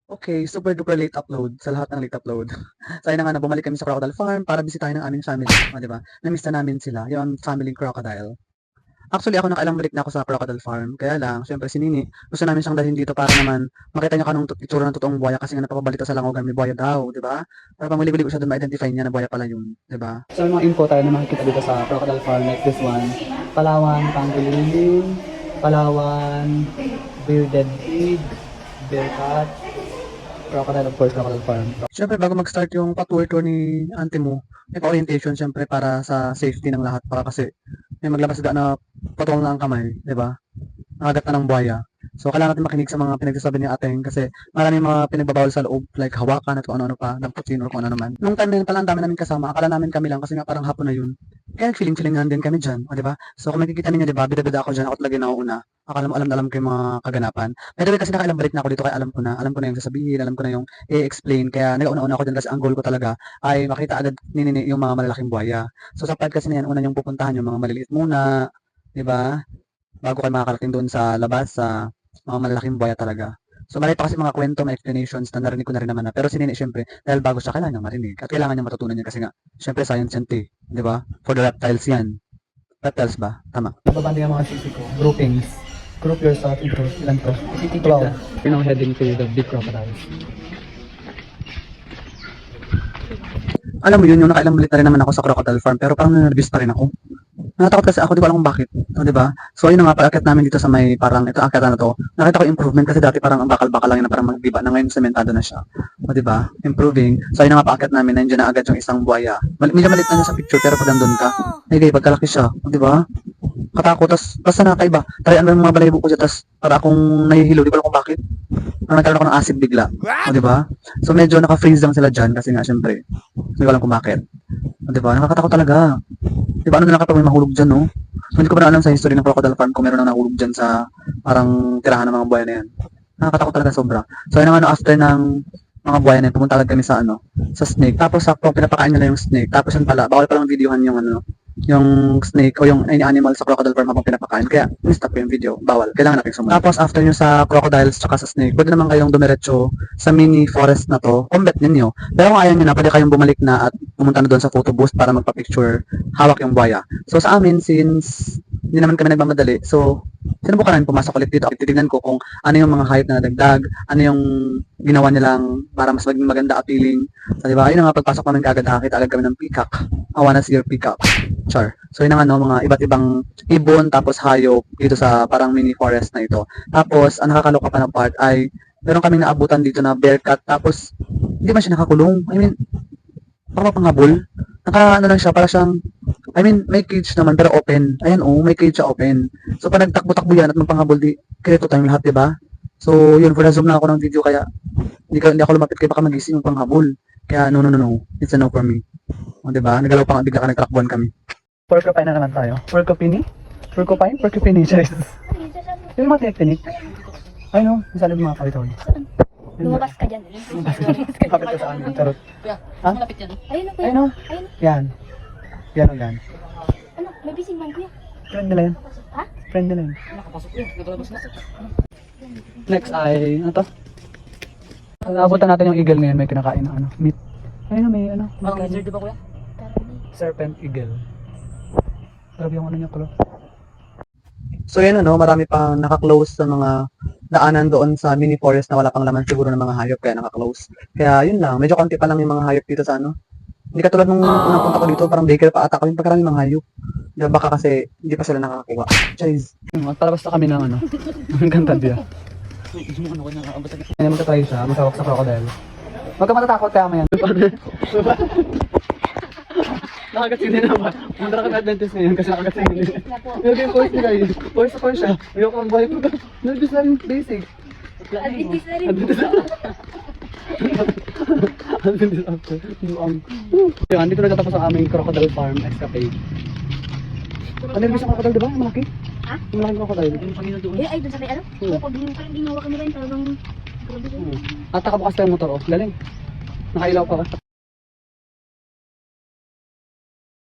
Okay, super duper late upload sa lahat ng late upload. Sayang na nga na bumalik kami sa Crocodile Farm para bisitahin ang aming family, oh, 'di ba? Na-miss na namin sila, yung family Crocodile. Actually ako nakailang balik na ako sa Crocodile Farm, kaya lang siyempre si Nini, gusto namin siyang dalhin dito para naman makita niya kung anong itsura ng totoong buhaya kasi nga napapabalita sa langogan may buhaya daw, 'di ba? Para pamuli-bili ko siya doon ma-identify niya na buhaya pala yun, 'di ba? So may mga info tayo na makikita dito sa Crocodile Farm like this one. Palawan, pangililing, Palawan, bearded pig, bear cat, Crocodile, of course, Crocodile Farm. Siyempre, bago mag-start yung pa-tour ni auntie mo, may pa-orientation siyempre para sa safety ng lahat. Para kasi may maglabas na patong na ang kamay, di ba? Nakagat na ng buhaya. So, kailangan natin makinig sa mga pinagsasabi ni ating kasi maraming mga pinagbabawal sa loob, like hawakan at kung ano-ano pa, lamputin or kung ano naman. Nung time na yun pala, ang dami namin kasama. Akala namin kami lang kasi nga parang hapon na yun. Kaya feeling-feelingan din kami dyan, o di ba? So, kung makikita ninyo, di ba, bida-bida ako dyan, ako talaga nauuna. Akala mo alam na alam ko yung mga kaganapan. By the way, kasi nakailang balik na ako dito kaya alam ko na yung sasabihin, alam ko na yung i-explain. Kaya nagauna-una ako dyan kasi ang goal ko talaga ay makita agad yung mga malalaking buhaya. So sa part kasi na yan, una yung pupuntahan yung mga maliliit muna, di ba? Bago kayo makakarating doon sa labas sa mga malalaking buhaya talaga. So marami pa kasi mga kwento, mga explanations na narinig ko na rin naman na. Pero si Nini, syempre, dahil bago siya, kailangan niya marinig. At kailangan niya matutunan yan kasi nga, syempre science yan, di ba? For the reptiles yan. Reptiles ba? Tama. Napabanding ang mga sisi ko. Groupings. Group yourself into ilan to? 12. You're now heading to the big crocodiles. Alam mo yun, yung nakailang balik na rin naman ako sa Crocodile Farm pero parang nervous pa rin ako. Natatakot kasi ako, di ba alam kung bakit. O, di ba? So, ayun na nga, pag-akit namin dito sa may parang ito akita na to, nakita ko improvement kasi dati parang ang bakal-bakal lang yun na parang magbiba na ngayon sementado na siya. O, di ba? Improving. So, ayun na nga, pag-akit namin, nandiyan na agad yung isang buhaya. Medyo malit na niya sa picture pero pag nandun ka, ay, pagkalaki siya. O, di ba? Katakot, tas basta nakaiba. Tayaan mo yung mga balahibo ko dyan, tas para akong nahihilo, di ba alam kung bakit. Parang nagkaroon ako ng acid bigla. O, di ba? So, medyo naka-freeze lang sila dyan kasi nga, syempre, hindi ko alam kung bakit. O, di ba? Nakakatakot talaga. Di ba, ano na lang kapag may mahulog dyan, no? So, hindi ko pa na alam sa history ng Crocodile Farm kung meron na nahulog dyan sa parang tirahan ng mga buhay na yan. Nakakatakot talaga sobra. So, ayun nga, after ng mga buhay na yan, pumunta agad kami sa sa snake. Tapos, sakto, pinapakain nila yung snake. Tapos, yun pala, bawal palang videohan yung yung snake o yung any animal sa Crocodile Farm habang pinapakain. Kaya, stop ko yung video. Bawal. Kailangan natin sumunod. Tapos, after nyo sa crocodiles tsaka sa snake, pwede naman kayong dumiretso sa mini forest na to. Combat ninyo. Pero kung ayaw nyo na, pwede kayong bumalik na at pumunta na doon sa photo booth para magpa-picture hawak yung buhaya. So, sa amin, since hindi naman kami nagmamadali, so, sinubukan namin pumasok ulit dito. Titignan ko kung ano yung mga hayop na nadagdag, ano yung ginawa nilang para mas maging maganda appealing. So, diba? Ayun nga, pagpasok namin kagad, nakakita agad kami ng peacock. I wanna see your peacock. Char. So yun nga mga iba't ibang ibon tapos hayop dito sa parang mini forest na ito. Tapos ang nakakaloka pa na part ay meron kaming naabutan dito na bear cat tapos hindi man siya nakakulong. I mean, parang panghabol. Ano lang siya, para siyang may cage naman pero open. Ayan may cage siya open. So pag nagtakbo-takbo yan at magpanghabol di kreto tayong lahat, 'di ba? So yun, for the zoom na ako ng video kaya hindi ako lumapit kaya baka magising yung panghabol. Kaya no. It's a no for me. O, 'di ba? Nagalaw pa nga bigla ka nagtakbuhan kami. Porcupine na naman tayo. Porcupine? Porcupine, guys. Yung mga tinik-tinik. Ay no, isa lang mga kawit-kawit. Lumabas ka dyan. Kapit ka sa amin, charot. Ha? Malapit yan. Ayun Ay no, yan. Yan. Ano, may bising man kuya. Friend nila yan. Ha? Friend nila yan. Nakapasok yun. Nagalabas na. Next ay, ano to? Naabutan natin yung eagle ngayon, may kinakain na meat. Ayun may Parang lizard di ba kuya? serpent eagle. Grabe yung niya pala. So yan marami pang naka-close sa mga daanan doon sa mini forest na wala pang laman siguro ng mga hayop kaya naka-close. Kaya yun lang, medyo konti pa lang yung mga hayop dito sa Hindi katulad nung unang punta ko dito, parang baker pa ata kami pagkarami mga hayop. Diba, baka kasi hindi pa sila nakakakuha. Cheese. Palabas na kami ng ang ganda diya. Kaya magta-try siya, masawak sa crocodile. Huwag ka matatakot kaya mayan. Nakagasin din naman. Punta ka na Adventist ngayon kasi nakagasin din. Nilagay yung course nila yun. Course sa course siya. Ayoko ang buhay ko. Nilagay na rin basic. Adventist na rin. Adventist after. Yan, dito na tapos ang aming crocodile farm escapade. Ano yung isang crocodile diba? Malaki? Ha? Malaking crocodile. Ay, dun sa may ano? Pag parang ginawa kami rin talagang... At nakabukas tayong motor, galing. Nakailaw pa ba?